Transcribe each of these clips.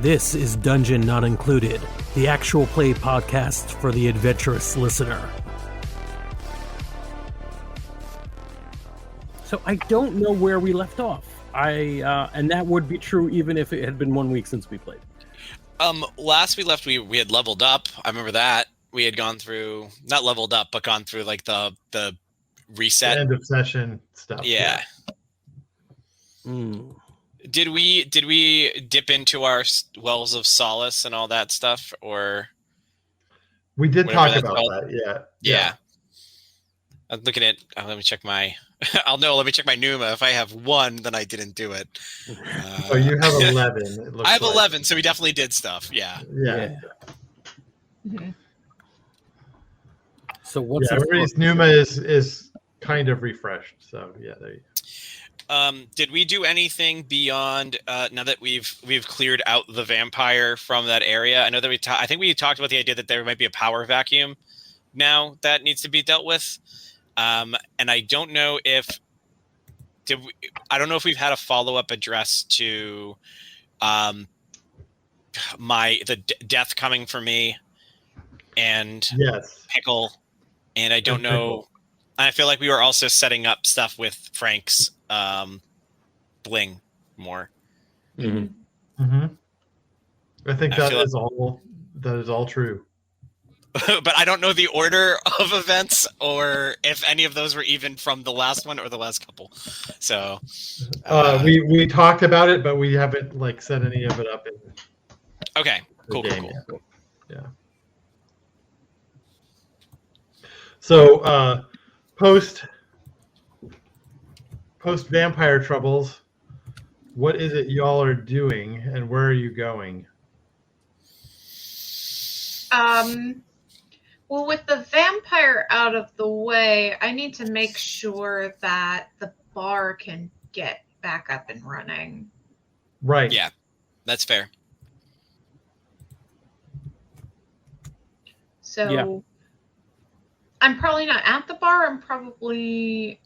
This is Dungeon Not Included, the actual play podcast for the adventurous listener. So I don't know where we left off. And that would be true even if it had been 1 week since we played. Last we left, we had leveled up. I remember that. We had gone through, not leveled up, but gone through like the reset. The end of session stuff. Yeah. Did we dip into our wells of solace and all that stuff, or we did talk about that? Yeah. I'm looking at. Let me check my. Let me check my Numa. If I have 1, then I didn't do it. So you have 11. I have 11, so we definitely did stuff. Yeah. Mm-hmm. So what's everybody's Numa is kind of refreshed. So yeah, there you go. Did we do anything beyond now that we've cleared out the vampire from that area? I know that I think we talked about the idea that there might be a power vacuum now that needs to be dealt with. And I don't know if we've had a follow-up address to the death coming for me and Pickle, and I don't know. I feel like we were also setting up stuff with Frank's bling more. Mm-hmm. Mm-hmm. I think that is all true. But I don't know the order of events or if any of those were even from the last one or the last couple. So we talked about it, but we haven't set any of it up in okay. Cool. Yeah. So post vampire troubles, what is it y'all are doing and where are you going? Well, with the vampire out of the way, I need to make sure that the bar can get back up and running. Right. Yeah, that's fair. So I'm probably not at the bar. I'm probably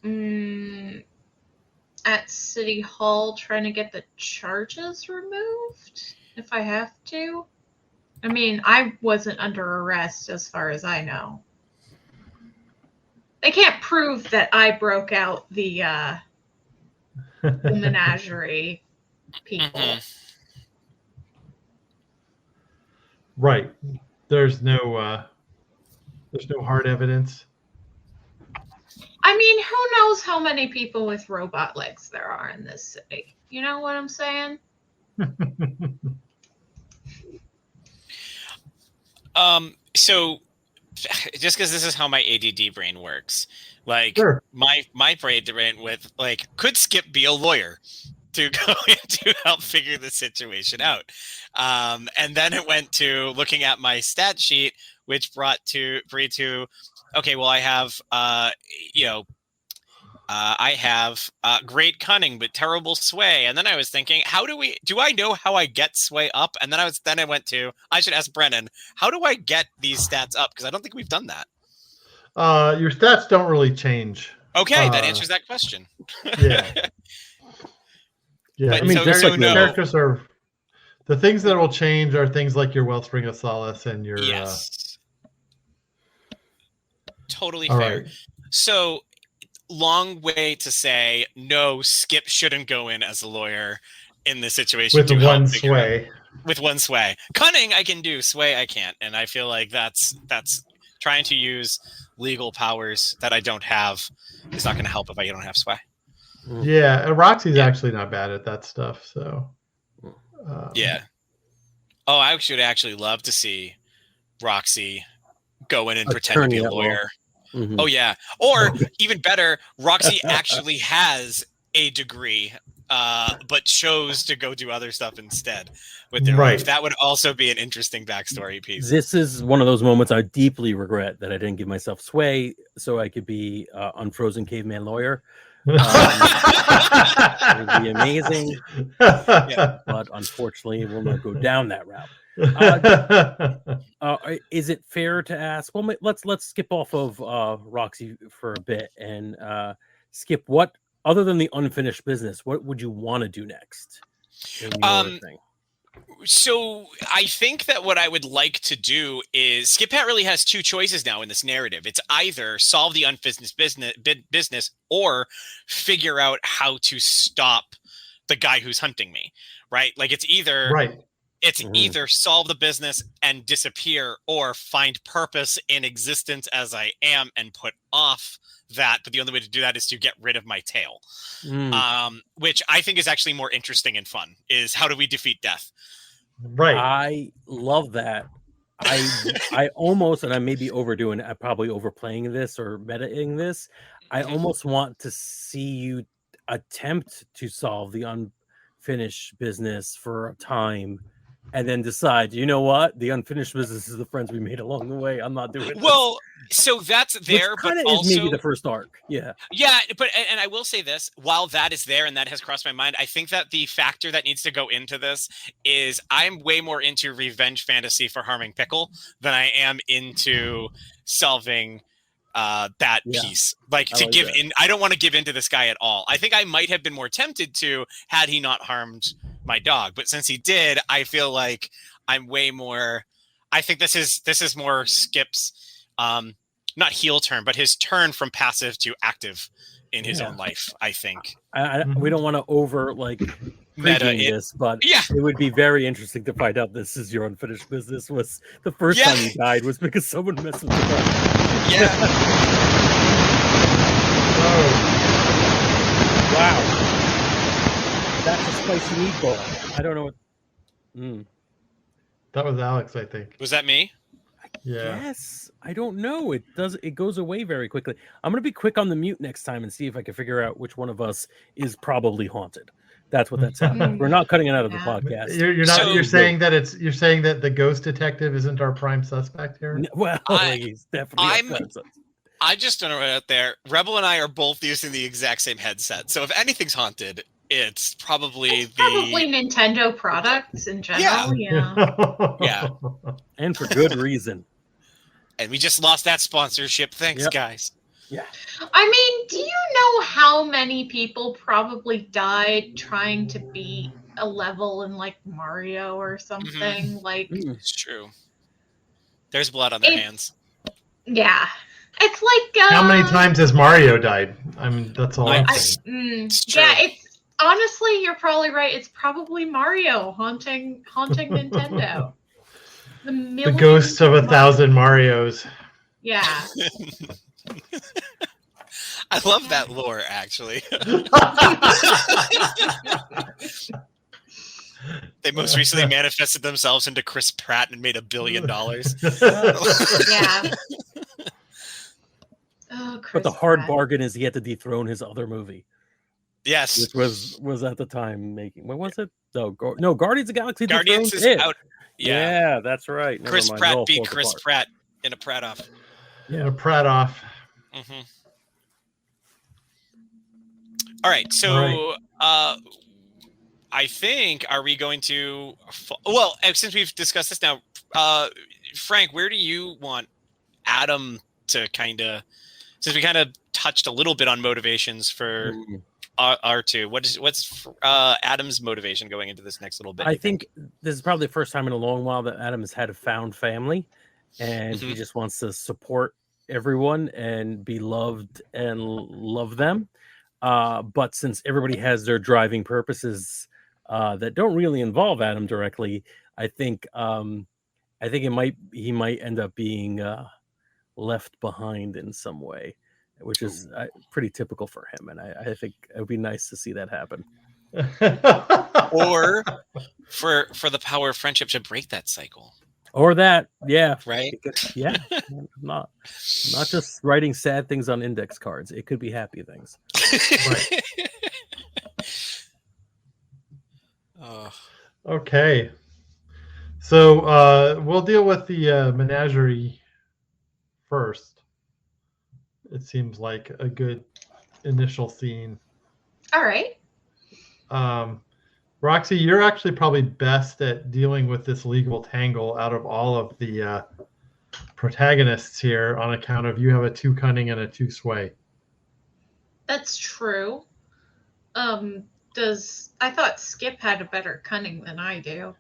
at City Hall trying to get the charges removed if I have to. I mean, I wasn't under arrest as far as I know. They can't prove that I broke out the menagerie people. Right. There's no hard evidence. I mean, who knows how many people with robot legs there are in this city? You know what I'm saying? So just because this is how my ADD brain works, sure. my brain went with could Skip be a lawyer to go in to help figure the situation out? And then it went to looking at my stat sheet, which brought to okay, well, I have I have great cunning but terrible sway, and then I was thinking, do I know how I get sway up? And then I went to, I should ask Brennan, how do I get these stats up? Because I don't think we've done that. Your stats don't really change. Okay, that answers that question. Yeah. But, I mean, characters are the things that will change are things like your Wellspring of Solace and your totally fair. Right. So long way to say no, Skip shouldn't go in as a lawyer in this situation with one sway. With one sway. Cunning I can do, sway I can't. And I feel like that's trying to use legal powers that I don't have is not going to help if I don't have sway. Yeah, and Roxy's actually not bad at that stuff, so yeah. Oh, I should actually love to see Roxy go in and pretend to be a lawyer. Mm-hmm. Oh yeah. Or even better, Roxy actually has a degree, but chose to go do other stuff instead with their life. That would also be an interesting backstory piece. This is one of those moments I deeply regret that I didn't give myself sway so I could be unfrozen caveman lawyer. It would be amazing, but unfortunately, we'll not go down that route. Is it fair to ask? Well, let's skip off of Roxy for a bit and skip what, other than the unfinished business, what would you want to do next in your thing? So I think that what I would like to do is Skip Hat really has two choices now in this narrative. It's either solve the unfinished business or figure out how to stop the guy who's hunting me, right? Like it's either either solve the business and disappear or find purpose in existence as I am and put off that. But the only way to do that is to get rid of my tail, which I think is actually more interesting and fun, is how do we defeat death? Right. I love that. I almost, and I may be overdoing it, I'm probably overplaying this or metaing this. I almost want to see you attempt to solve the unfinished business for a time and then decide, you know what? The unfinished business is the friends we made along the way. I'm not doing well, so that's there, which but is also maybe the first arc. Yeah. Yeah, but and I will say this, while that is there and that has crossed my mind, I think that the factor that needs to go into this is I'm way more into revenge fantasy for harming Pickle than I am into solving that piece. Like to give in, I don't want to give in to this guy at all. I think I might have been more tempted to had he not harmed my dog, but since he did, I feel like I'm way more. I think this is more Skip's not heel turn, but his turn from passive to active in his own life. I think we don't want to over like meta this, but it would be very interesting to find out this is your unfinished business. Was the first time you died was because someone messed with you. Yeah. Wow. That's a spicy meatball. I don't know what. That was Alex, I think. Was that me? Yes. I don't know. It goes away very quickly. I'm gonna be quick on the mute next time and see if I can figure out which one of us is probably haunted. That's what that sounds. We're not cutting it out of the podcast. You're not. You're saying that you're saying that the ghost detective isn't our prime suspect here. Well, he's definitely. I just don't know right out there. Rebel and I are both using the exact same headset, so if anything's haunted, it's probably Nintendo products in general. Yeah. And for good reason. And we just lost that sponsorship. Thanks, guys. Yeah. I mean, do you know how many people probably died trying to beat a level in like Mario or something? Like, it's true. There's blood on their hands. Yeah. It's like how many times has Mario died? I mean, that's all I'm saying. It's honestly, you're probably right. It's probably Mario haunting Nintendo. The ghosts of 1,000 Marios. Yeah. I love that lore, actually. They most recently manifested themselves into Chris Pratt and made $1 billion. Yeah. Oh, but the hard bargain is he had to dethrone his other movie. Yes. Which was at the time making. What was it? No, Guardians of the Galaxy. Guardians is out. Yeah, that's right. Chris Pratt beat Chris Pratt in a Pratt off. Yeah, a Pratt off. All right, so I think, are we going to? Well, since we've discussed this now, Frank, where do you want Adam to kind of? Since we kind of touched a little bit on motivations for R2, what's Adam's motivation going into this next little bit? I think this is probably the first time in a long while that Adam has had a found family, and he just wants to support everyone and be loved and love them. But since everybody has their driving purposes that don't really involve Adam directly, I think he might end up being left behind in some way, which is pretty typical for him. And I think it would be nice to see that happen. Or for the power of friendship to break that cycle. Or that, right? Yeah, not just writing sad things on index cards. It could be happy things. Right. Okay, so we'll deal with the menagerie first. It seems like a good initial scene. All right. Roxy, you're actually probably best at dealing with this legal tangle out of all of the protagonists here, on account of you have a 2 cunning and a 2 sway. That's true. I thought Skip had a better cunning than I do.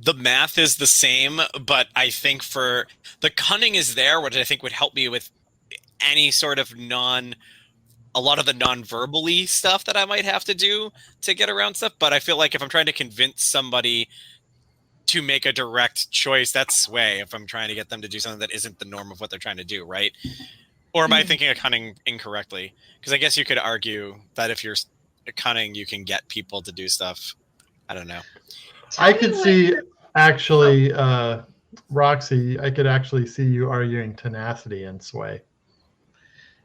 The math is the same, but I think for the cunning is there, which I think would help me with any sort of a lot of the non-verbally stuff that I might have to do to get around stuff. But I feel like if I'm trying to convince somebody to make a direct choice, that's sway. If I'm trying to get them to do something that isn't the norm of what they're trying to do, right? Or am I thinking of cunning incorrectly? Because I guess you could argue that if you're cunning, you can get people to do stuff. I don't know. I could see, actually, Roxy, I could actually see you arguing tenacity and sway.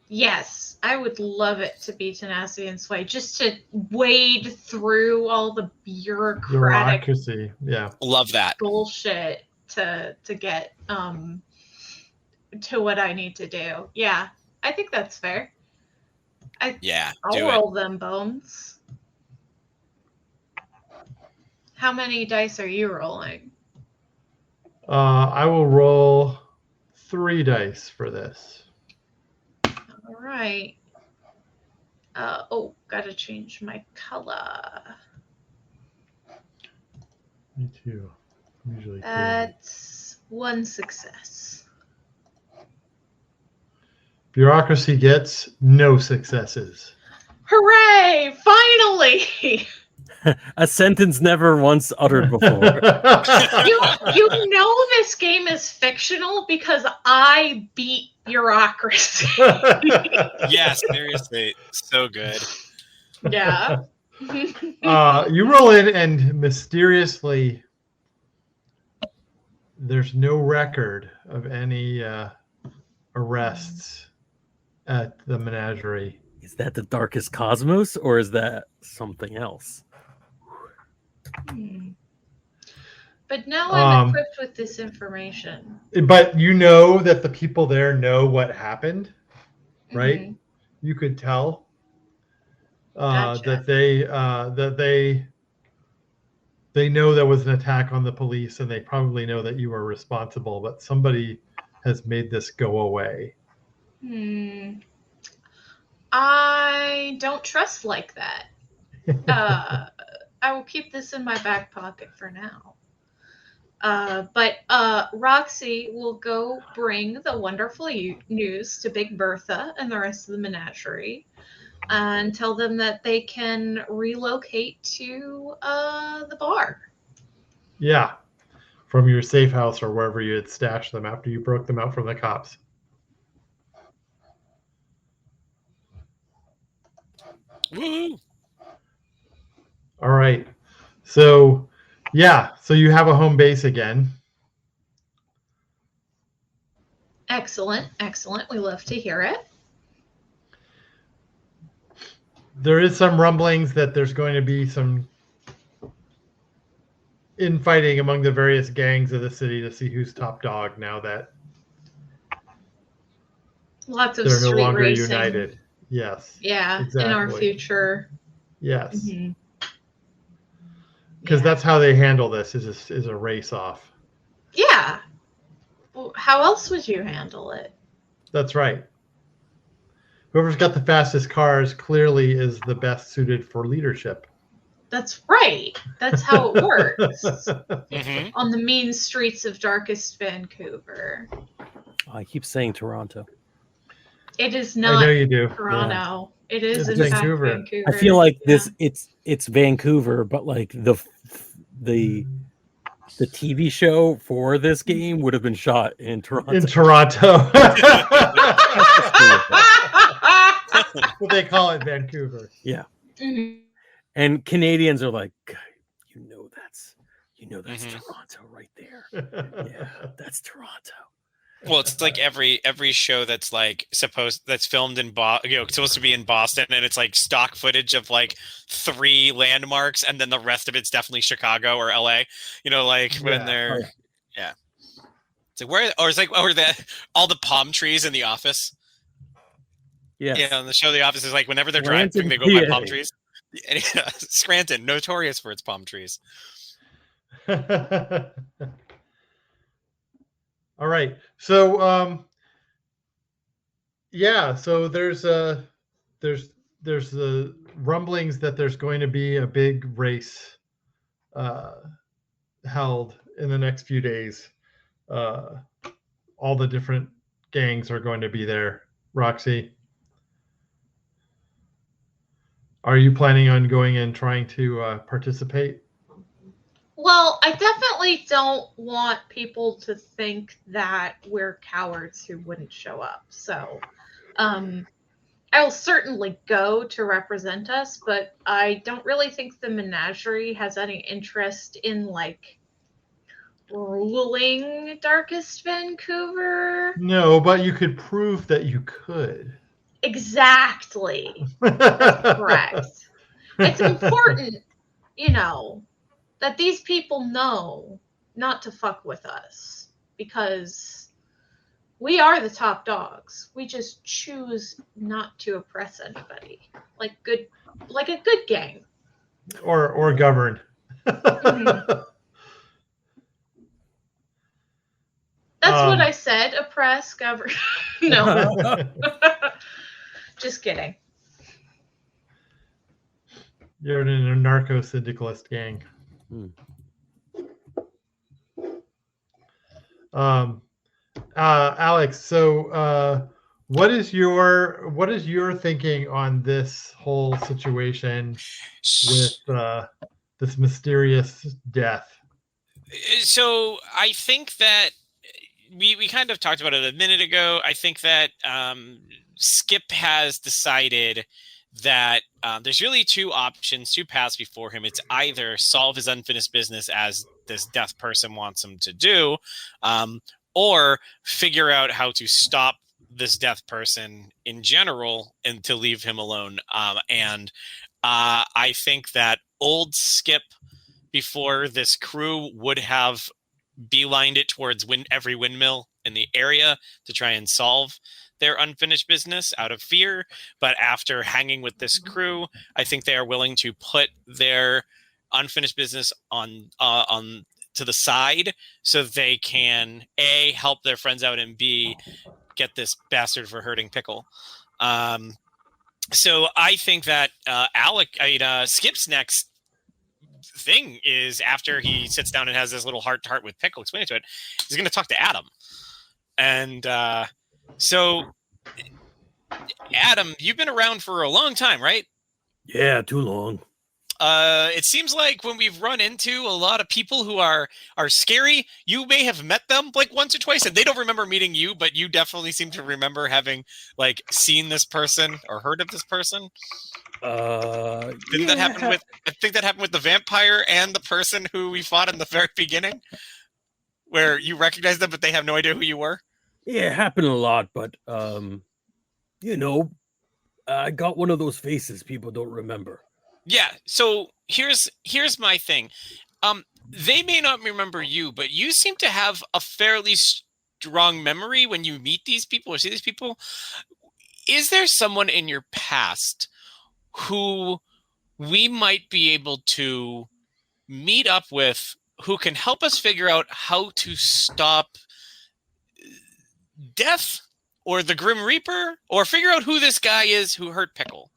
Yes, I would love it to be tenacity and sway, just to wade through all the bureaucratic Bureaucracy, yeah. Love that. bullshit to get to what I need to do. Yeah, I think that's fair. I'll roll them bones. How many dice are you rolling? I will roll 3 dice for this. All right. Gotta change my color. Me too. Usually That's 1 success. Bureaucracy gets no successes. Hooray! Finally! A sentence never once uttered before. you know this game is fictional because I beat bureaucracy. Yes, seriously, so good. Yeah. You roll in, and mysteriously, there's no record of any arrests at the menagerie. Is that the darkest cosmos, or is that something else? But now I'm equipped with this information. But you know that the people there know what happened, right? Mm-hmm. You could tell that they know there was an attack on the police, and they probably know that you are responsible, but somebody has made this go away. I don't trust like that. I will keep this in my back pocket for now. But Roxy will go bring the wonderful news to Big Bertha and the rest of the menagerie and tell them that they can relocate to the bar. Yeah, from your safe house or wherever you had stashed them after you broke them out from the cops. Woo! All right. So, yeah. So you have a home base again. Excellent. Excellent. We love to hear it. There is some rumblings that there's going to be some infighting among the various gangs of the city to see who's top dog now that lots of they're no longer racing. united. Yes. Yeah, exactly. In our future. Yes. Because that's how they handle this, is a race off. Yeah. Well, how else would you handle it? That's right. Whoever's got the fastest cars clearly is the best suited for leadership. That's right. That's how it works. On the mean streets of darkest Vancouver. I keep saying Toronto. It is not. I know you do. Toronto. Yeah. It is in Vancouver. fact Vancouver. I feel like it's Vancouver, but like the TV show for this game would have been shot in Toronto. In Toronto. What they call it, Vancouver. Yeah. And Canadians are like, you know that's Toronto right there. Yeah, that's Toronto. Well, it's like every show that's like that's filmed in supposed to be in Boston, and it's like stock footage of like 3 landmarks, and then the rest of it's definitely Chicago or LA. When they're It's like all the palm trees in The Office. Yes. Yeah, on the show The Office is like whenever they're Scranton, driving, they go by PA. palm trees. And, Scranton, notorious for its palm trees. All right. So yeah, so there's the rumblings that there's going to be a big race held in the next few days. All the different gangs are going to be there. Roxy, are you planning on going and trying to participate? Well, I definitely don't want people to think that we're cowards who wouldn't show up. So, I will certainly go to represent us, but I don't really think the menagerie has any interest in like ruling Darkest Vancouver. No, but you could prove that you could. Exactly. That's correct. It's important, that these people know not to fuck with us because we are the top dogs. We just choose not to oppress anybody, like a good gang, or govern. Mm-hmm. That's what I said. Oppress, govern. No, just kidding. You're in a narco-syndicalist gang. Alex, so what is your thinking on this whole situation with this mysterious death? So I think that we kind of talked about it a minute ago. I think that Skip has decided that there's really two paths before him. It's either solve his unfinished business as this death person wants him to do, or figure out how to stop this death person in general and to leave him alone. And I think that old Skip before this crew would have beelined it towards every windmill in the area to try and solve their unfinished business out of fear. But after hanging with this crew, I think they are willing to put their unfinished business on to the side so they can A, help their friends out, and B, get this bastard for hurting Pickle. So I think that Skip's next thing is, after he sits down and has this little heart-to-heart with Pickle, explaining to it, he's going to talk to Adam. And so, Adam, you've been around for a long time, right? Yeah, too long. It seems like when we've run into a lot of people who are scary, you may have met them like once or twice, and they don't remember meeting you, but you definitely seem to remember having like seen this person or heard of this person. Didn't that happen with? I think that happened with the vampire and the person who we fought in the very beginning, where you recognized them, but they have no idea who you were. Yeah, it happened a lot, but I got one of those faces people don't remember. Yeah. So here's my thing. They may not remember you, but you seem to have a fairly strong memory when you meet these people or see these people. Is there someone in your past who we might be able to meet up with who can help us figure out how to stop death or the Grim Reaper, or figure out who this guy is who hurt Pickle?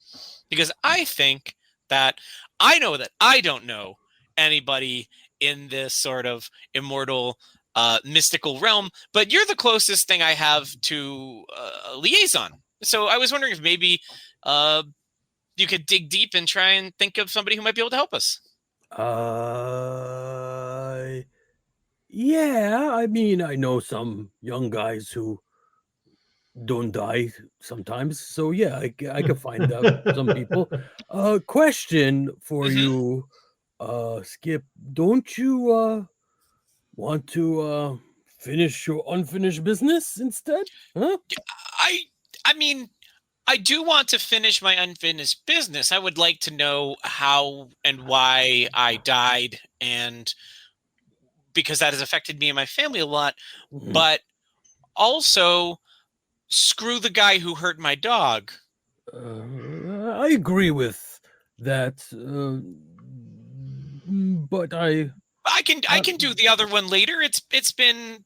Because I think that I know that I don't know anybody in this sort of immortal mystical realm, but you're the closest thing I have to a liaison. So I was wondering if maybe you could dig deep and try and think of somebody who might be able to help us. Yeah, I mean, I know some young guys who don't die sometimes, so yeah, I can find out some people. Question for you, Skip. Don't you want to finish your unfinished business instead? Huh? I mean, I do want to finish my unfinished business. I would like to know how and why I died, and because that has affected me and my family a lot. But also, screw the guy who hurt my dog. I agree with that, but I can do the other one later. It's been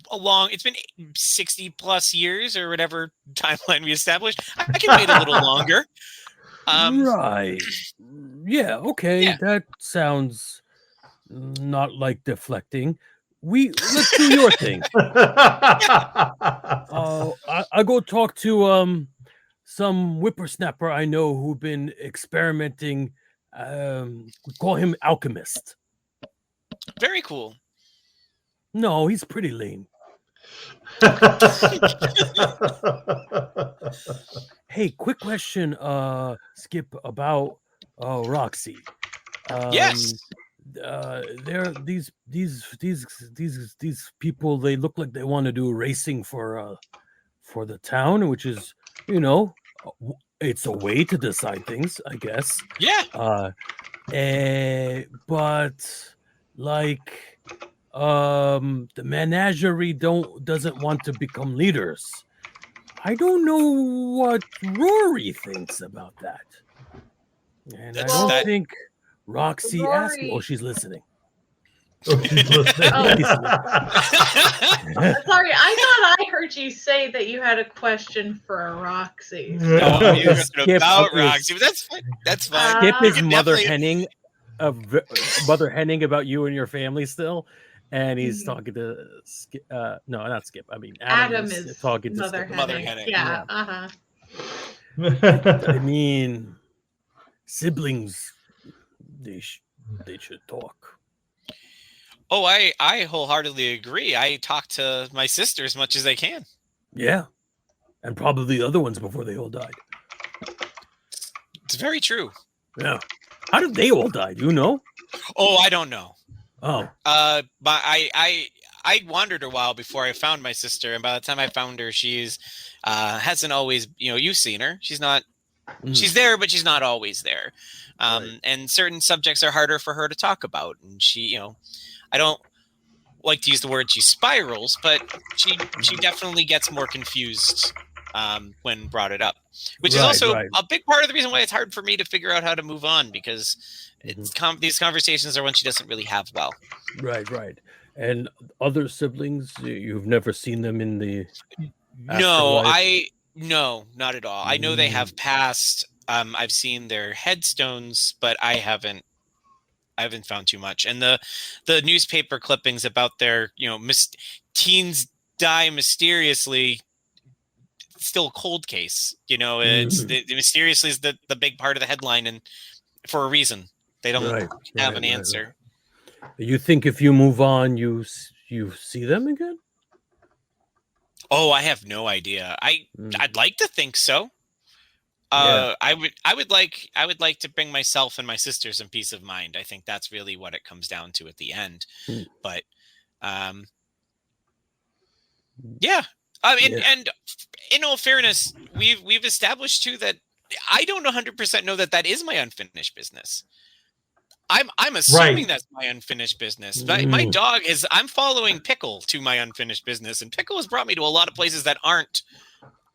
it's been 60 plus years or whatever timeline we established. I can wait a little longer. Right. Yeah, okay. Yeah. That sounds not like deflecting. Let's do your thing. I go talk to some whippersnapper I know who've been experimenting. We call him Alchemist. Very cool. No, he's pretty lame. Hey, quick question, Skip, about Roxy. Yes. They're these people. They look like they want to do racing for the town, which is, it's a way to decide things, I guess. Yeah. But like, the menagerie doesn't want to become leaders. I don't know what Rory thinks about that, and I don't think Roxy asked me. Oh, she's listening. Oh, she's listening. Sorry, I thought I heard you say that you had a question for Roxy. No, you're about Roxy, but that's fine. That's fine. Skip is mother henning about you and your family still, and he's talking to Skip. No, not Skip. I mean, Adam is talking to mother Skip. Mother henning. Yeah. I mean, siblings, they should talk. Oh, I wholeheartedly agree. I talk to my sister as much as I can. Yeah, and probably the other ones before they all died. It's very true. Yeah. How did they all die? Do you know? Oh, I don't know. Oh. But I wandered a while before I found my sister, and by the time I found her, she's hasn't always, you've seen her. She's not. She's there, but she's not always there. Right. And certain subjects are harder for her to talk about, and she, I don't like to use the word she spirals, but she definitely gets more confused when brought it up, which is also a big part of the reason why it's hard for me to figure out how to move on, because these conversations are ones she doesn't really have well. Right. And other siblings, you've never seen them in the afterlife? No, not at all. I know they have passed. I've seen their headstones, but I haven't found too much. And the newspaper clippings about their, teens die mysteriously, still a cold case. It's the mysteriously is the big part of the headline, and for a reason. They don't have an answer. You think if you move on, you see them again? Oh, I have no idea. I'd like to think so. I would like to bring myself and my sister some peace of mind. I think that's really what it comes down to at the end. But yeah. And in all fairness, we've established too that I don't 100% know that is my unfinished business. I'm assuming that's my unfinished business. My dog I'm following Pickle to my unfinished business, and Pickle has brought me to a lot of places that aren't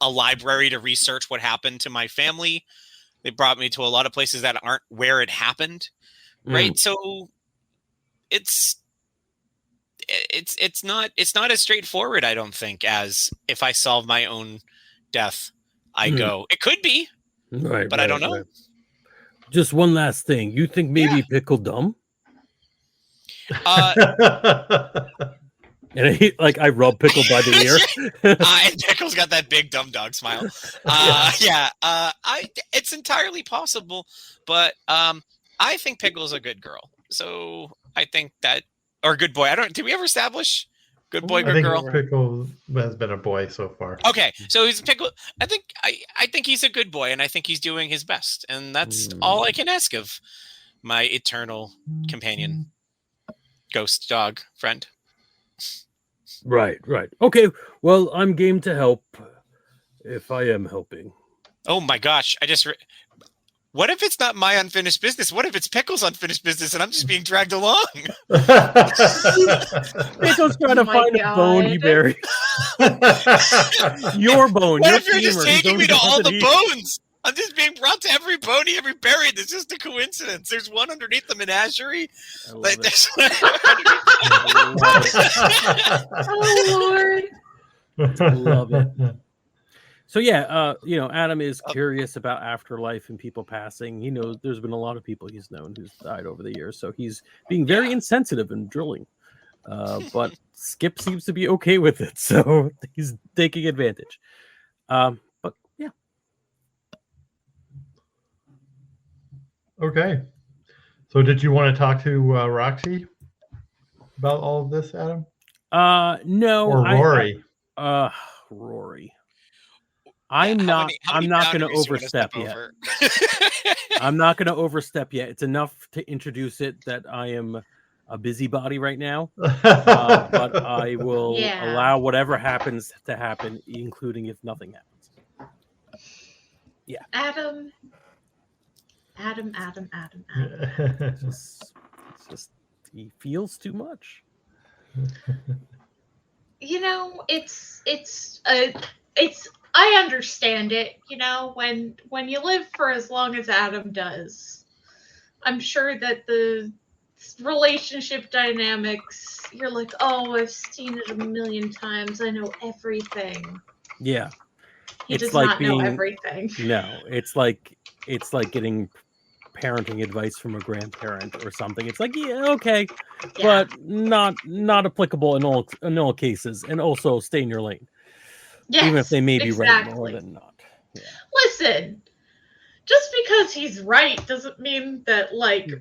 a library to research what happened to my family. They brought me to a lot of places that aren't where it happened. Right. So it's not as straightforward, I don't think, as if I solve my own death, I go. It could be. But I don't know. Right. Just one last thing. You think maybe Pickle dumb? And I rub Pickle by the ear. Pickle's got that big dumb dog smile. It's entirely possible, but I think Pickle's a good girl. So I think that, or good boy. Did we ever establish good boy, good girl? Pickle has been a boy so far. Okay, so he's a Pickle. I think he's a good boy, and I think he's doing his best, and that's all I can ask of my eternal companion, ghost dog friend. Right. Okay, well, I'm game to help if I am helping. Oh my gosh, what if it's not my unfinished business? What if it's Pickle's unfinished business and I'm just being dragged along? Pickle's trying to my find a bone he God. buried. Your bone, What your if you're just femur. He's taking me only to all got the he- bones? I'm just being brought to every bone he ever buried. It's just a coincidence. There's one underneath the menagerie. I love Like, it. there's Oh Lord. Love it. So yeah, Adam is curious about afterlife and people passing. He knows there's been a lot of people he's known who's died over the years, so he's being very insensitive and drilling. But Skip seems to be okay with it, so he's taking advantage. But yeah, Okay. So did you want to talk to Roxy about all of this, Adam? no, Or Rory? Rory. I'm not going to overstep yet. I'm not going to overstep yet. It's enough to introduce it that I am a busybody right now, but I will allow whatever happens to happen, including if nothing happens. Yeah. Adam. It's just he feels too much. It's I understand it, when you live for as long as Adam does. I'm sure that the relationship dynamics, you're like, oh, I've seen it a million times. I know everything. Yeah. He does not know everything. No, it's like getting parenting advice from a grandparent or something. It's like, yeah, okay, but not applicable in all cases, and also stay in your lane. Yes, even if they may be right more exactly. than not. Yeah. Listen, just because he's right doesn't mean that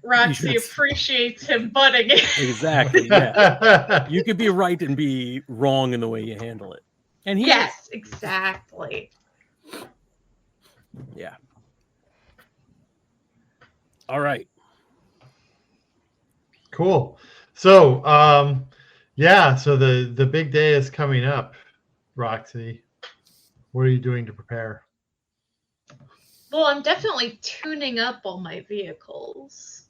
Roxy appreciates him butting in. Exactly. Yeah. You could be right and be wrong in the way you handle it. And yes, exactly. Yeah. All right. Cool. So, so the big day is coming up, Roxy. What are you doing to prepare? Well, I'm definitely tuning up all my vehicles.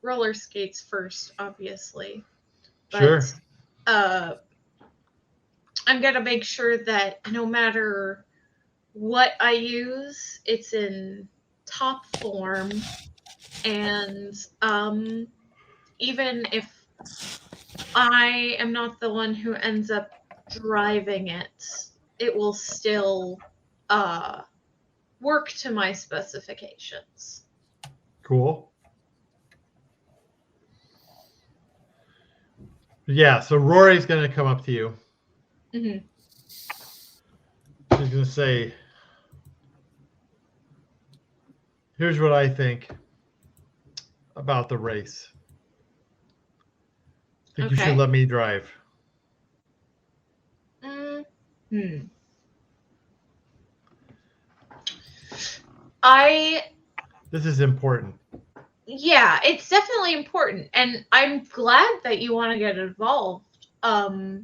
Roller skates first, obviously. But, sure. I'm going to make sure that no matter what I use, it's in top form. And even if I am not the one who ends up driving it, it will still work to my specifications. Cool. Yeah, so Rory's going to come up to you. Mm-hmm. She's going to say, here's what I think about the race. I think you should let me drive. This is important. Yeah, it's definitely important, and I'm glad that you want to get involved. How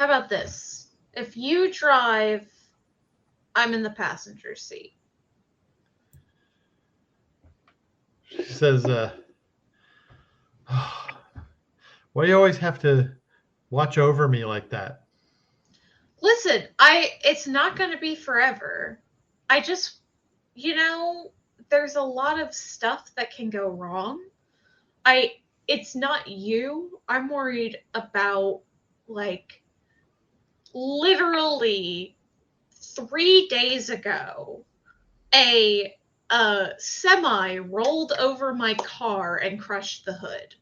about this? If you drive, I'm in the passenger seat. She says, why do you always have to watch over me like that? Listen, it's not going to be forever. I just, there's a lot of stuff that can go wrong. It's not you. I'm worried about, literally 3 days ago, a semi rolled over my car and crushed the hood.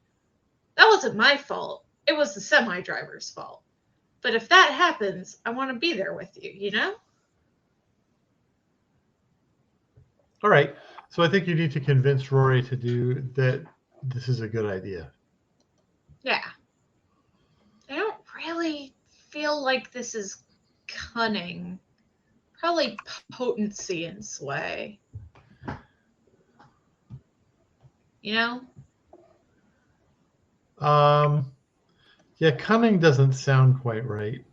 That wasn't my fault. It was the semi driver's fault. But if that happens, I want to be there with you, All right. So I think you need to convince Rory to do that. This is a good idea. Yeah. I don't really feel like this is cunning. Probably potency and sway. Yeah, cunning doesn't sound quite right.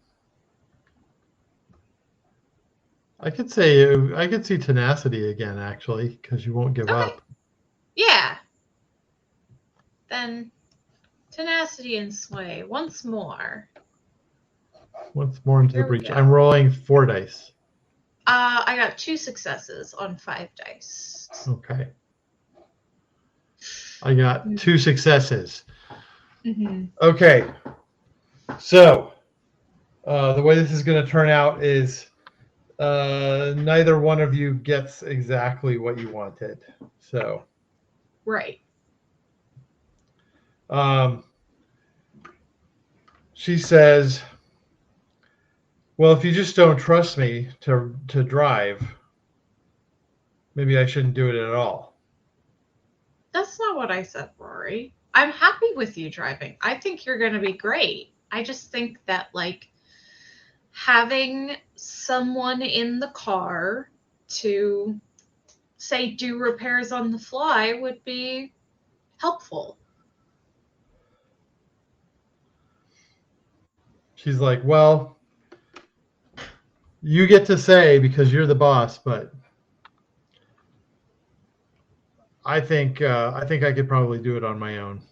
I could see tenacity again, actually, because you won't give Okay. up. Yeah. Then tenacity and sway once more. Once more into the Here we breach. go. I'm rolling 4 dice. I got 2 successes on 5 dice. Okay. I got 2 successes. Mm-hmm. Okay. So, the way this is going to turn out is neither one of you gets exactly what you wanted. So, Right. she says, well, if you just don't trust me to drive, maybe I shouldn't do it at all. That's not what I said, Rory. I'm happy with you driving. I think you're going to be great. I just think that, like, having someone in the car to, say, do repairs on the fly would be helpful. She's like, well, you get to say because you're the boss, but I think I could probably do it on my own.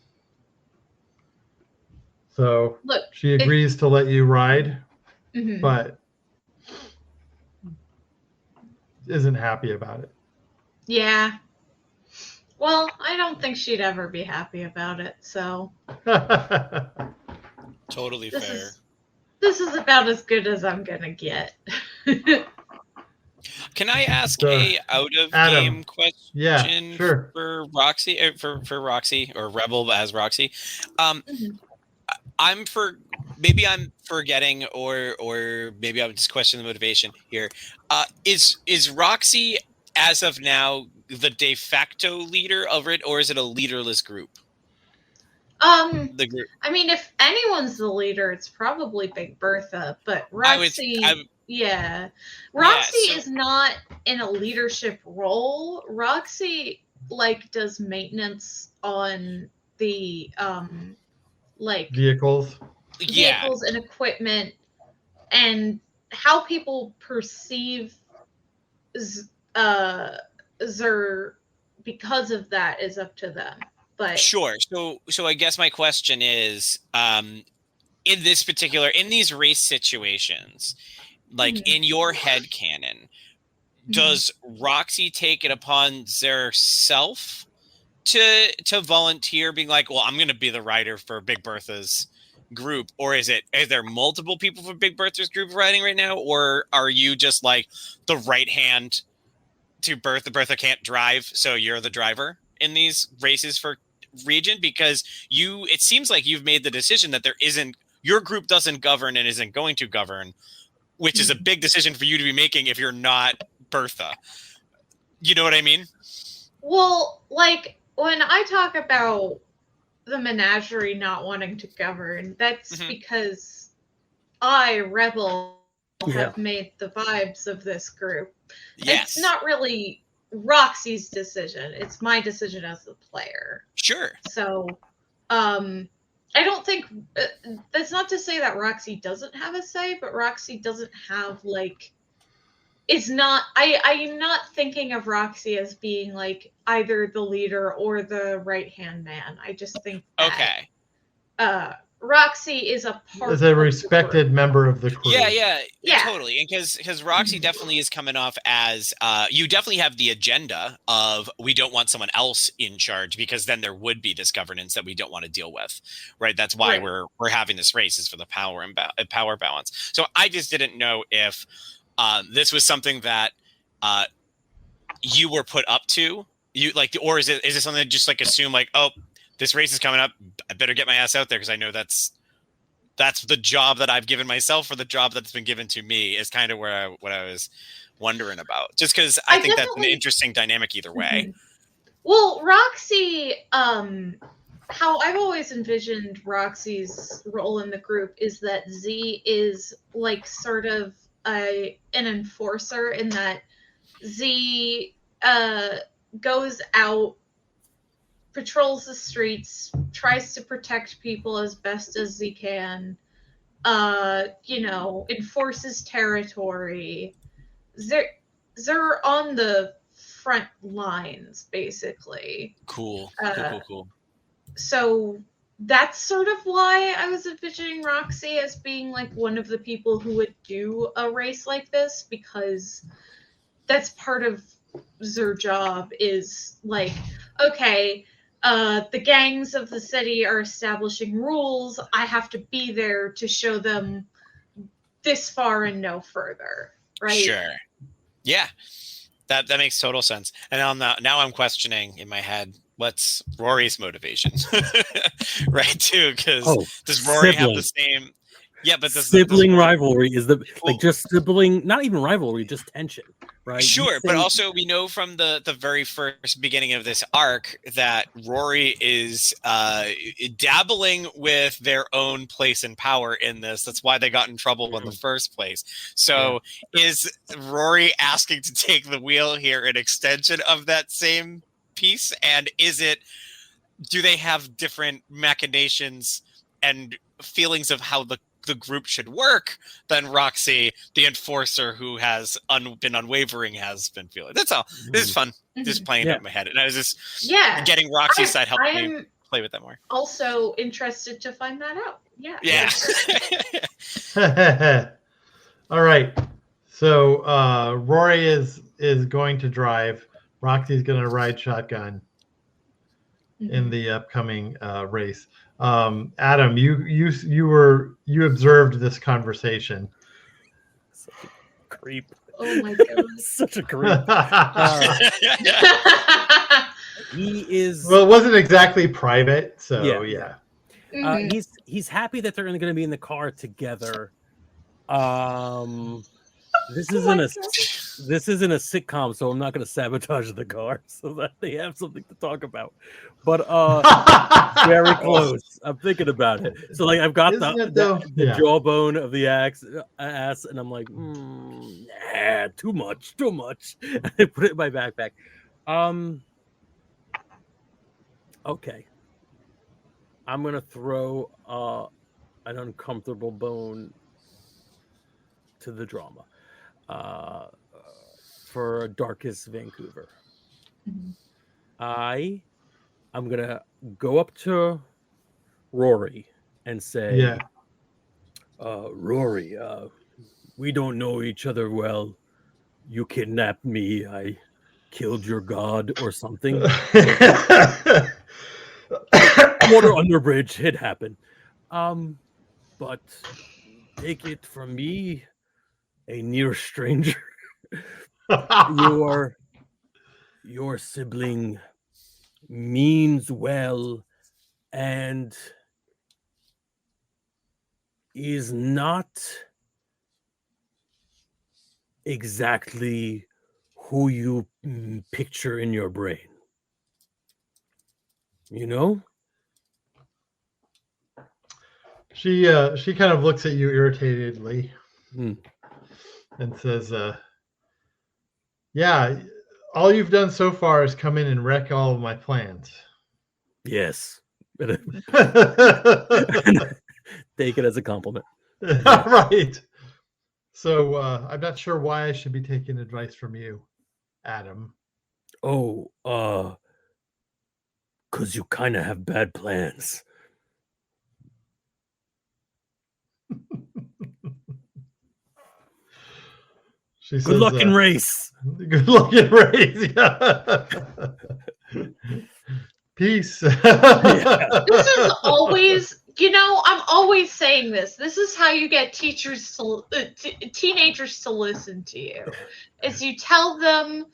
So Look, she agrees to let you ride, Mhm. but isn't happy about it. Yeah. Well, I don't think she'd ever be happy about it, so Totally this fair. this is about as good as I'm gonna get. Can I ask So, a out of Adam. game question Yeah, sure. for Roxy for Roxy, or Rebel as Roxy? Mhm. Maybe I'm forgetting, or maybe I'm just questioning the motivation here. Is Roxy as of now the de facto leader of it, or is it a leaderless group? The group. I mean, if anyone's the leader, it's probably Big Bertha, but Roxy, Roxy so- is not in a leadership role. Roxy, like, does maintenance on the like Vehicles. vehicles and equipment, and how people perceive Zer because of that is up to them. But Sure. So I guess my question is, in these race situations, like Mhm. in your head canon, does Roxy take it upon herself to volunteer, being like, well, I'm going to be the writer for Big Bertha's group, or is there multiple people for Big Bertha's group writing right now, or are you just like the right hand to Bertha? Bertha can't drive, so you're the driver in these races for region, because it seems like you've made the decision that your group doesn't govern and isn't going to govern, which is a big decision for you to be making if you're not Bertha. You know what I mean? Well, like, when I talk about the menagerie not wanting to govern, that's because I, Rebel, have made the vibes of this group. Yes. It's not really Roxy's decision. It's my decision as the player. Sure. So, I don't think that's not to say that Roxy doesn't have a say, but Roxy doesn't have, like, it's not. I'm not thinking of Roxy as being like either the leader or the right hand man. I just think that Roxy is a part As a of the respected group. member of the crew. Yeah, Yeah. totally. And because Roxy definitely is coming off as you definitely have the agenda of, we don't want someone else in charge, because then there would be this governance that we don't want to deal with, right? That's why we're having this race, is for the power balance. So I just didn't know if this was something that you were put up to, or is it something that just like assume like, oh, this race is coming up, I better get my ass out there because I know that's the job that I've given myself, or the job that's been given to me, is kind of what I was wondering about. Just because I think that's an interesting dynamic either way. Well, Roxy, how I've always envisioned Roxy's role in the group is that Z is like sort of an enforcer, in that Z goes out, patrols the streets, tries to protect people as best as he can, enforces territory, they're on the front lines, basically. Cool. So that's sort of why I was envisioning Roxy as being like one of the people who would do a race like this, because that's part of their job is like, okay, the gangs of the city are establishing rules. I have to be there to show them this far and no further, right? Sure. Yeah, that makes total sense. And now I'm questioning in my head, what's Rory's motivation, right? Too, because does Rory have the same? Yeah, but sibling rivalry is just sibling, not even rivalry, just tension, right? Sure, but also we know from the very first beginning of this arc that Rory is dabbling with their own place and power in this. That's why they got in trouble in the first place. So is Rory asking to take the wheel here an extension of that same piece? And do they have different machinations and feelings of how the group should work than Roxy, the enforcer who has been unwavering, has been feeling? That's all. This is fun. Just playing it in my head. And I was just getting Roxy's side helping me play with that more. Also interested to find that out. Yeah. All right. So Rory is going to drive. Roxy's going to ride shotgun in the upcoming race. Adam, you observed this conversation. Such a creep. Oh my god. Such a creep. He is. Well, it wasn't exactly private, so yeah. He's happy that they're going to be in the car together. This isn't a sitcom, so I'm not going to sabotage the car so that they have something to talk about. But very close. I'm thinking about it. So like I've got the jawbone of the ass, and I'm like, nah, too much. I put it in my backpack. Okay. I'm gonna throw an uncomfortable bone to the drama. For Darkest Vancouver. I'm gonna go up to Rory and say, Rory, we don't know each other well. You kidnapped me. I killed your god or something. Water under bridge, it happened. But take it from me, a near stranger. Your sibling means well and is not exactly who you picture in your brain. You know? She kind of looks at you irritatedly and says, yeah, all you've done so far is come in and wreck all of my plans. Yes. Take it as a compliment. Right. So I'm not sure why I should be taking advice from you, Adam. Oh, 'cause you kind of have bad plans. She says, good luck in race. Good luck in race. Yeah. Peace. This is always, I'm always saying this. This is how you get teenagers to listen to you. Is you tell them,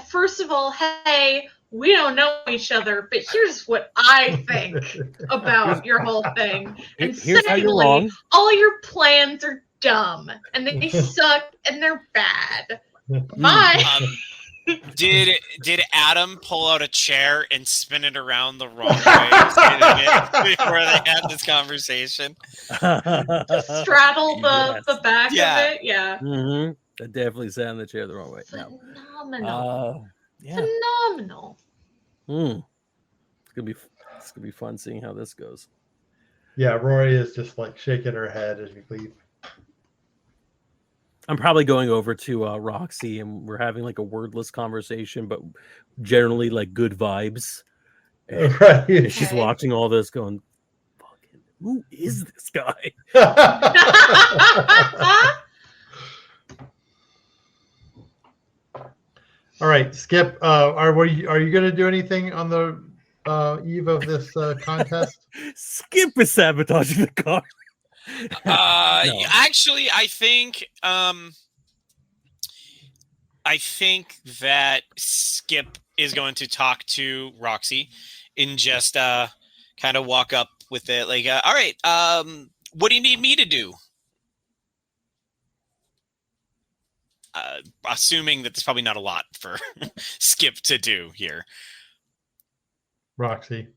first of all, hey, we don't know each other, but here's what I think about your whole thing. And here's how you're wrong. All your plans are dumb, and they suck, and they're bad. Bye. Did Adam pull out a chair and spin it around the wrong way before they had this conversation? Just straddle the back of it? Yeah. Mm-hmm. I definitely sat in the chair the wrong way. Phenomenal. Yeah. Phenomenal. It's gonna be fun seeing how this goes. Yeah, Rory is just like shaking her head as we leave. I'm probably going over to Roxy, and we're having like a wordless conversation, but generally like good vibes. And Right. she's Okay. watching all this, going, "Fucking, who is this guy?" All right, Skip. Are you going to do anything on the eve of this contest? Skip is sabotaging the car. No. Actually, I think that Skip is going to talk to Roxy and just kind of walk up with it like, all right, what do you need me to do? Assuming that there's probably not a lot for Skip to do here. Roxy.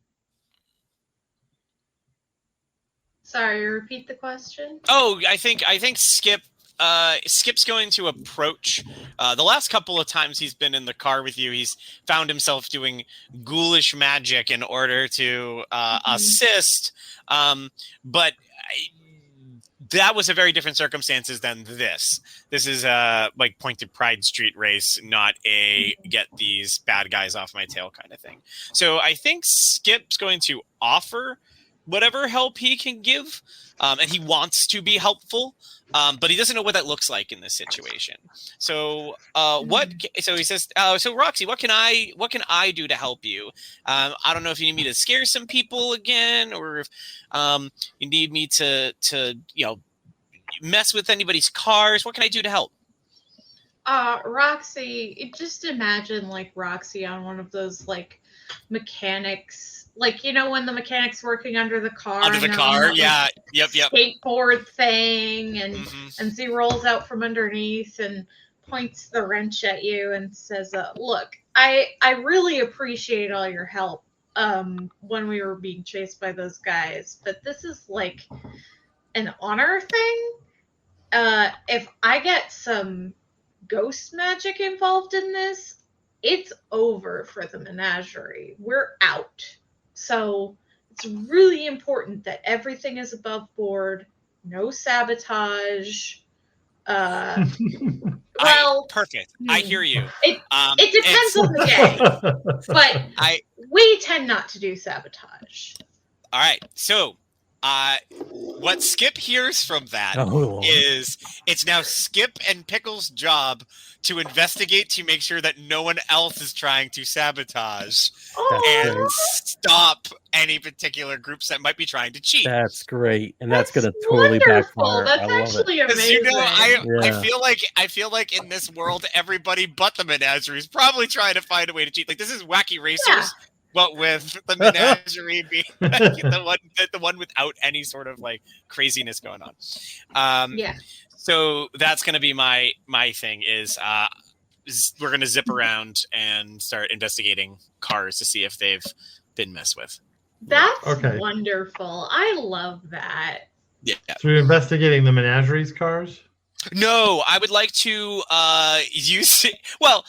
Sorry, repeat the question. Oh, I think Skip's going to approach. The last couple of times he's been in the car with you, he's found himself doing ghoulish magic in order to assist. But that was a very different circumstances than this. This is like Pointed Pride Street race, not a get these bad guys off my tail kind of thing. So I think Skip's going to offer whatever help he can give, and he wants to be helpful, but he doesn't know what that looks like in this situation. So so he says, so Roxy, what can I do to help you? I don't know if you need me to scare some people again, or if you need me to mess with anybody's cars. What can I do to help? Roxy, just imagine like Roxy on one of those like mechanics, like when the mechanic's working under the car. Yeah. Yep. Skateboard thing, and she rolls out from underneath and points the wrench at you and says, "Look, I really appreciate all your help when we were being chased by those guys, but this is like an honor thing. If I get some ghost magic involved in this, it's over for the menagerie. We're out. So it's really important that everything is above board, no sabotage." Perfect. I hear you. It depends on the day, but we tend not to do sabotage. All right. So what Skip hears from that is it's now Skip and Pickle's job to investigate to make sure that no one else is trying to sabotage and stop any particular groups that might be trying to cheat. That's great, and that's going to totally backfire. That's actually amazing. I feel like in this world, everybody but the menagerie is probably trying to find a way to cheat. Like, this is Wacky Racers. Yeah. But with the menagerie being the one without any sort of like craziness going on. So that's going to be my thing is we're going to zip around and start investigating cars to see if they've been messed with. That's wonderful. I love that. Yeah. So you're investigating the menagerie's cars? No, I would like to use it. Well,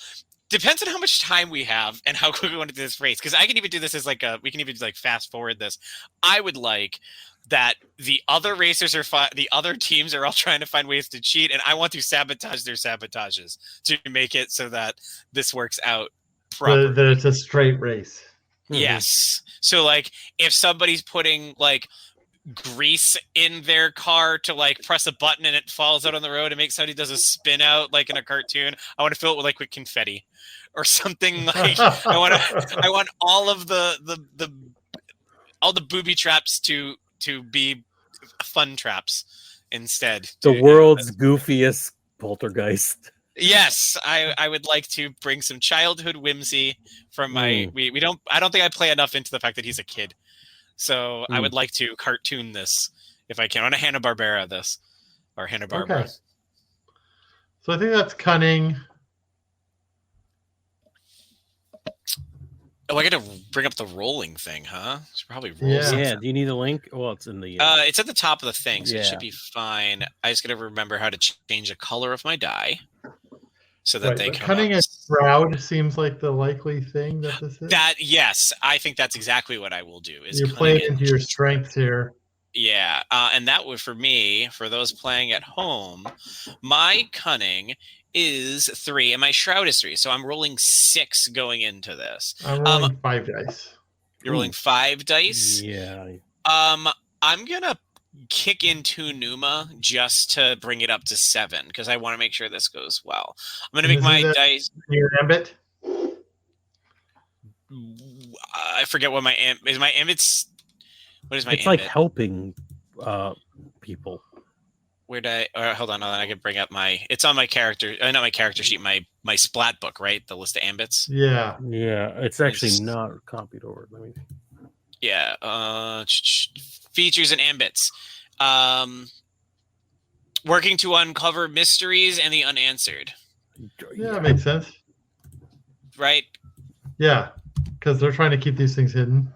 depends on how much time we have and how quick we want to do this race. Because I can even do this as we can even like fast forward this. I would like that the other racers the other teams are all trying to find ways to cheat, and I want to sabotage their sabotages to make it so that this works out properly. That it's a straight race. Yes. So like if somebody's putting like grease in their car to like press a button and it falls out on the road and makes somebody does a spin out like in a cartoon, I want to fill it with like with confetti or something. Like I want all of all the booby traps to be fun traps instead. The world's goofiest poltergeist. Yes, I would like to bring some childhood whimsy from my I don't think I play enough into the fact that he's a kid. So I would like to cartoon this if I can. I want to Hanna-Barbera this or Hanna-Barbera. Okay. So I think that's cunning. Oh, I got to bring up the rolling thing, huh? It's probably roll. Yeah. Do you need a link? Well, it's in the. It's at the top of the thing, so it should be fine. I just got to remember how to change the color of my die, so that they come cunning and proud seems like the likely thing that this is. Yes, I think that's exactly what I will do. Is you're playing into your strengths here. Yeah, and that would, for me, for those playing at home, my cunning is 3 and my shroud is 3. So I'm rolling 6 going into this. I'm rolling 5 dice. You're rolling 5 dice. Yeah. I'm gonna kick in 2 Numa just to bring it up to 7 because I want to make sure this goes well. I'm gonna make my dice. Your ambit. I forget what my is. My ambit's. What is my? It's ambit? like helping people. Where did I? Hold on. I could bring up my. It's on my character. Not my character sheet. My splat book, right? The list of ambits. Yeah. Yeah. It's actually not copied over. Let me. Yeah. Features and ambits. Working to uncover mysteries and the unanswered. Yeah, that makes sense. Right? Yeah, because they're trying to keep these things hidden.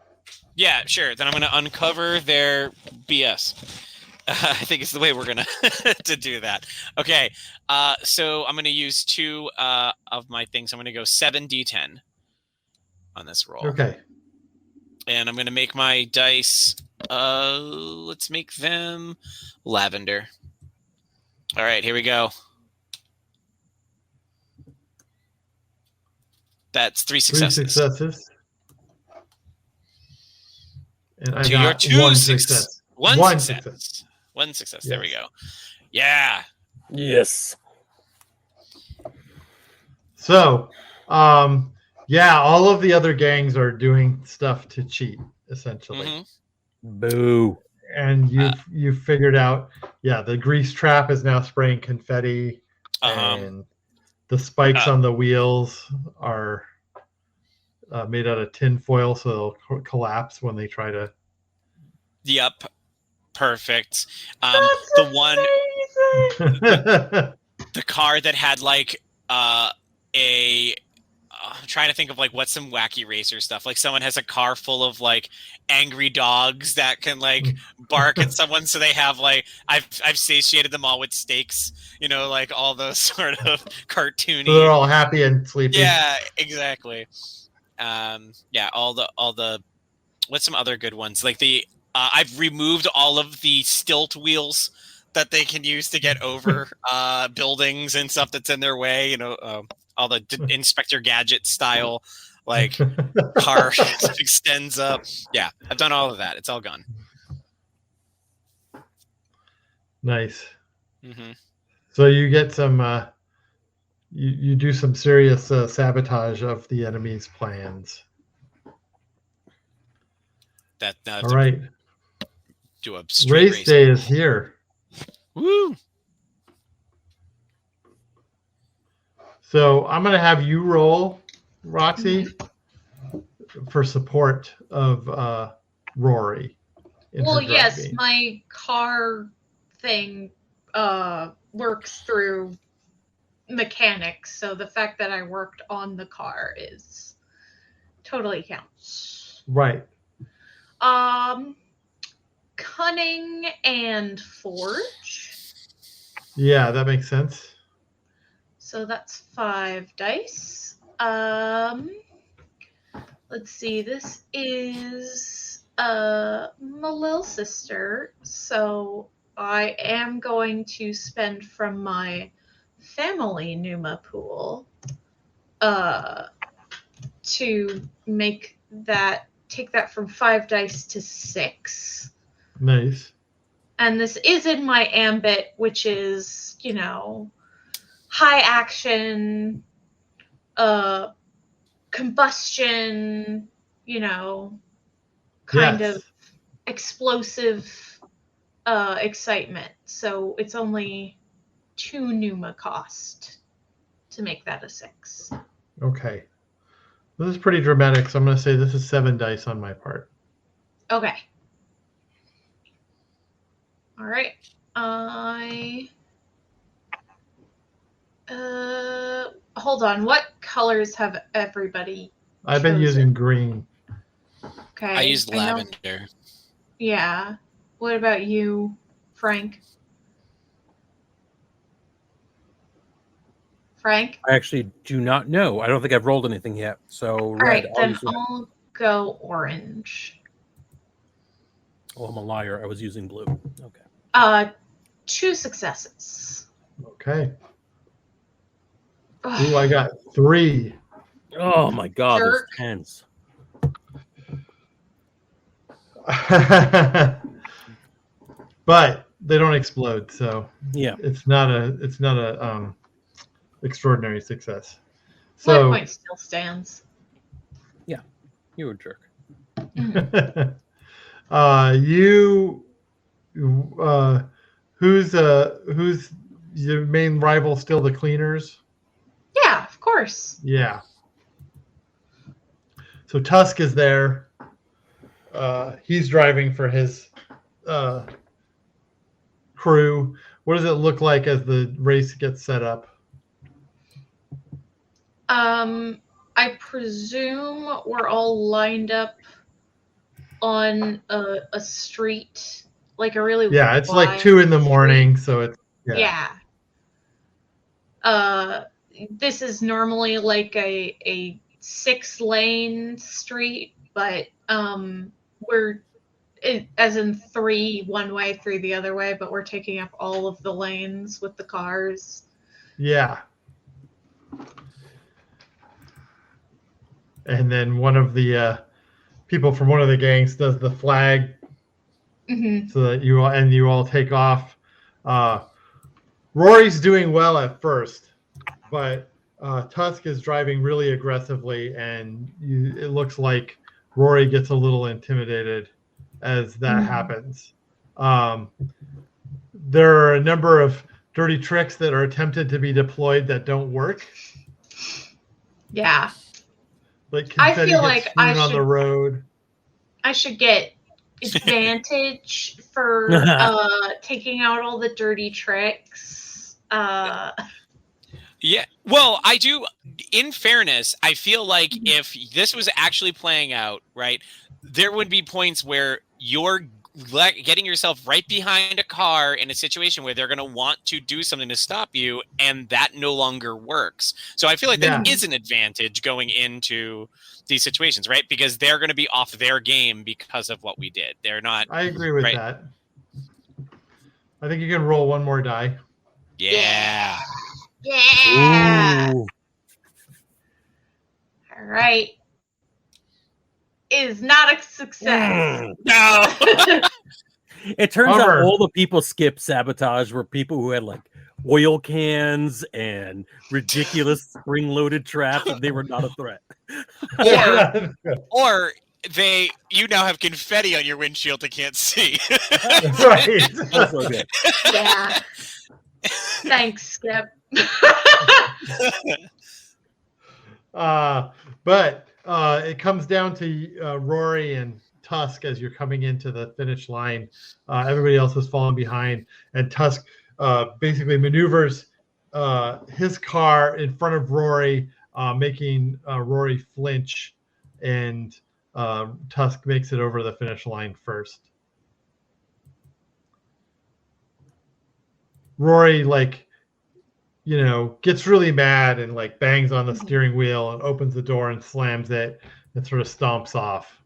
Yeah, sure. Then I'm going to uncover their BS. I think it's the way we're going to do that. Okay. So I'm going to use 2 of my things. I'm going to go 7d10 on this roll. Okay. And I'm going to make my dice. Let's make them lavender. All right, here we go. That's 3 successes. 3 successes. And I to got your 2 1 success. One success. One success. Yes. There we go. Yeah. Yes. So, yeah, all of the other gangs are doing stuff to cheat, essentially. Mm-hmm. Boo. And you've figured out, yeah, the grease trap is now spraying confetti, and the spikes on the wheels are made out of tin foil, so they'll collapse when they try to. Yep. Perfect. The one, the car that had like I'm trying to think of like what's some wacky racer stuff. Like someone has a car full of like angry dogs that can like bark at someone, so they have like I've satiated them all with steaks. You know, like all those sort of cartoony. So they're all happy and sleepy. Yeah, exactly. Yeah, all the what's some other good ones? Like the I've removed all of the stilt wheels that they can use to get over buildings and stuff that's in their way. You know, all the Inspector Gadget style, like car extends up. Yeah, I've done all of that. It's all gone. Nice. Mm-hmm. So you get some, you do some serious sabotage of the enemy's plans. All right. Do a street race day is here. Woo! So I'm going to have you roll, Roxy, for support of Rory. Well, yes, my car thing works through mechanics, so the fact that I worked on the car is totally counts. Right. Cunning and forge. Yeah, that makes sense. So that's 5 dice. Let's see. This is my little sister, so I am going to spend from my family Numa pool to make that, take that from 5 dice to 6. Nice. And this is in my ambit, which is, you know, high action, combustion, you know, kind of explosive excitement. So it's only 2 Numa cost to make that a 6. Okay. This is pretty dramatic, so I'm going to say this is 7 dice on my part. Okay. All right. Hold on. What colors have everybody I've been using green. Okay. I used lavender. Yeah. What about you, Frank? Frank? I actually do not know. I don't think I've rolled anything yet. So All right, then I'll go orange. Oh, I'm a liar. I was using blue. Okay. 2 successes. Okay. Ooh, I got 3. Oh my God, those Jerk. 10s. But they don't explode, so Yeah. it's not a extraordinary success. Light So point still stands. Yeah, you were a jerk. who's your main rival still? The cleaners? Yeah, of course. Yeah. So Tusk is there. He's driving for his crew. What does it look like as the race gets set up? I presume we're all lined up on a street, like a really Yeah, it's like wide 2 in the street. morning, so it's Yeah. This is normally like a 6-lane street, but we're as in 3 one way, 3 the other way, but we're taking up all of the lanes with the cars. Yeah. And then one of the people from one of the gangs does the flag, so that you all take off. Rory's doing well at first, but Tusk is driving really aggressively, and it looks like Rory gets a little intimidated as that happens. There are a number of dirty tricks that are attempted to be deployed that don't work. Yeah. Like I confetti feel gets like strewn on the road. I should get advantage for taking out all the dirty tricks. Yeah. Well, I do. In fairness, I feel like if this was actually playing out, right, there would be points where you're getting yourself right behind a car in a situation where they're going to want to do something to stop you, and that no longer works. So I feel like that is an advantage going into these situations, right? Because they're going to be off their game because of what we did. They're not. I agree with that. I think you can roll one more die. Yeah. Yeah. Ooh. All right. Is not a success. No. It turns out all the people skip sabotage were people who had like oil cans and ridiculous spring-loaded traps, and they were not a threat. Or you now have confetti on your windshield they can't see. Right. Also good. Yeah. Thanks, Skip. But it comes down to Rory and Tusk as you're coming into the finish line. Everybody else has fallen behind, and Tusk basically maneuvers his car in front of Rory, making Rory flinch, and Tusk makes it over the finish line first. Rory, gets really mad and bangs on the steering wheel and opens the door and slams it and sort of stomps off.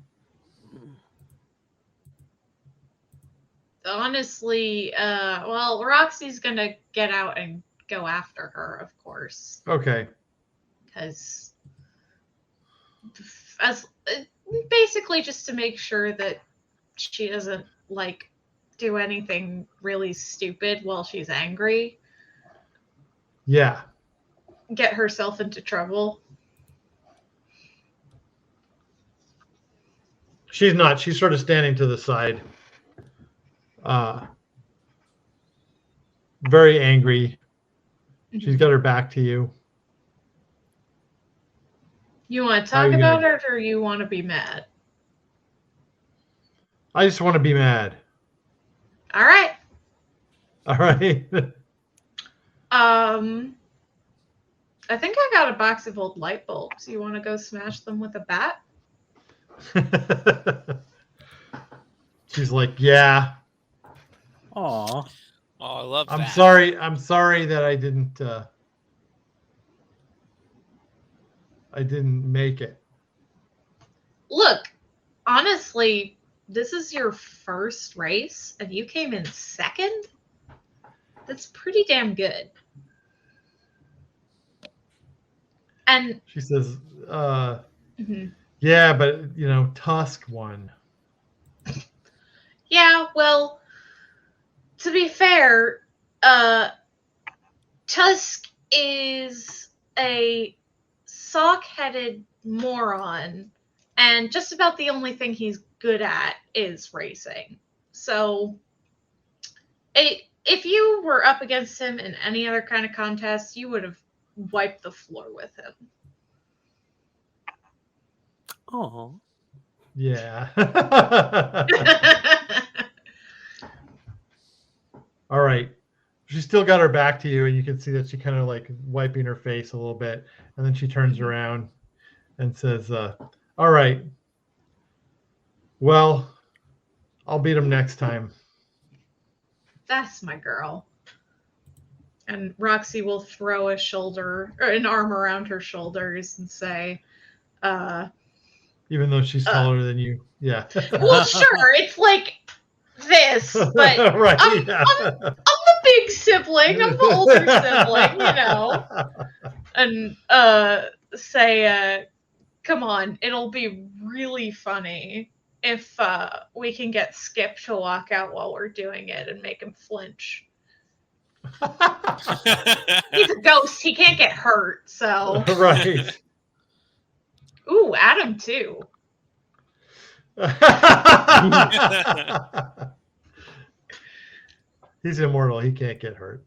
Honestly, well, Roxy's gonna get out and go after her, of course. Okay. Because basically just to make sure that she doesn't do anything really stupid while she's angry. Yeah. Get herself into trouble. She's not. She's sort of standing to the side. Very angry. She's got her back to you. You want to talk about it, or you want to be mad? I just want to be mad. All right. All right. I think I got a box of old light bulbs. You want to go smash them with a bat? She's like, yeah. Aw. Oh, I love that. I'm sorry that I didn't make it. Look, honestly, this is your first race and you came in second? That's pretty damn good. And she says, yeah, but, Tusk won. Yeah, well, to be fair, Tusk is a sock-headed moron, and just about the only thing he's good at is racing. So, if you were up against him in any other kind of contest, you would have wiped the floor with him. Oh. Yeah. All right. She still got her back to you, and you can see that she kind of like wiping her face a little bit, and then she turns around and says, all right, well, I'll beat him next time. That's my girl. And Roxy will throw an arm around her shoulders and say, even though she's taller than you. Yeah. Well, sure, it's like this, but right, I'm the big sibling. I'm the older sibling, And say, come on, it'll be really funny if we can get Skip to walk out while we're doing it and make him flinch. He's a ghost. He can't get hurt, so. Right. Ooh, Adam, too. He's immortal. He can't get hurt.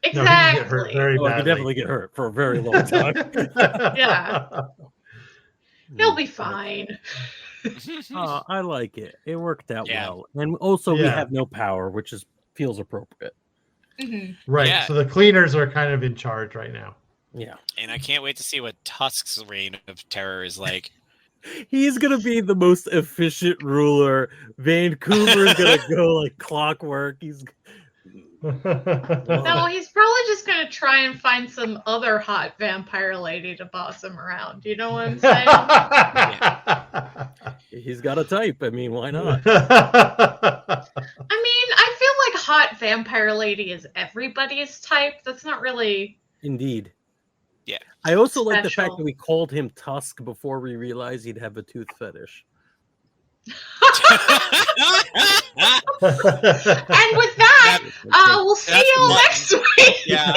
Exactly. No, he can get hurt very badly. He can definitely get hurt for a very long time. Yeah. He'll be fine. I like it. It worked out well. And also we have no power, which feels appropriate. Mm-hmm. Right. Yeah. So the cleaners are kind of in charge right now. Yeah. And I can't wait to see what Tusk's reign of terror is like. He's going to be the most efficient ruler. Vancouver's going to go like clockwork. No, he's probably just going to try and find some other hot vampire lady to boss him around. You know what I'm saying? He's got a type. I mean, why not? I feel like hot vampire lady is everybody's type. That's not really... Indeed. Yeah. I also like the fact that we called him Tusk before we realized he'd have a tooth fetish. And with that, we'll see you next week. Yeah.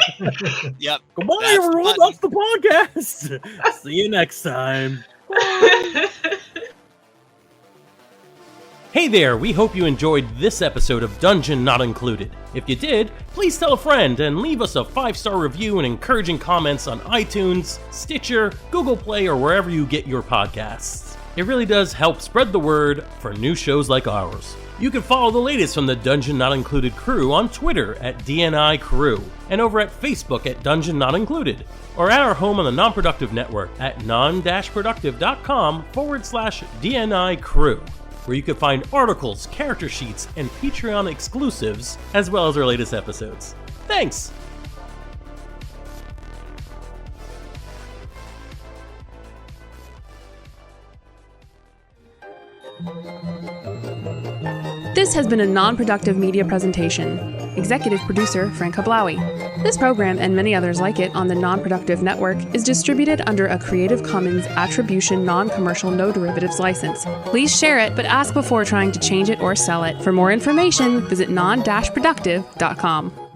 Yep. Goodbye, everyone. That's the podcast. See you next time. Hey there, we hope you enjoyed this episode of Dungeon Not Included. If you did, please tell a friend and leave us a 5-star review and encouraging comments on iTunes, Stitcher, Google Play, or wherever you get your podcasts. It really does help spread the word for new shows like ours. You can follow the latest from the Dungeon Not Included crew on Twitter at DNI Crew, and over at Facebook at Dungeon Not Included, or at our home on the Non-Productive Network at non-productive.com/DNI Crew, where you can find articles, character sheets, and Patreon exclusives, as well as our latest episodes. Thanks! This has been a non-productive media presentation. Executive producer, Frank Hablawi. This program and many others like it on the Non-Productive Network is distributed under a Creative Commons Attribution Non-Commercial No Derivatives license. Please share it, but ask before trying to change it or sell it. For more information, visit non-productive.com.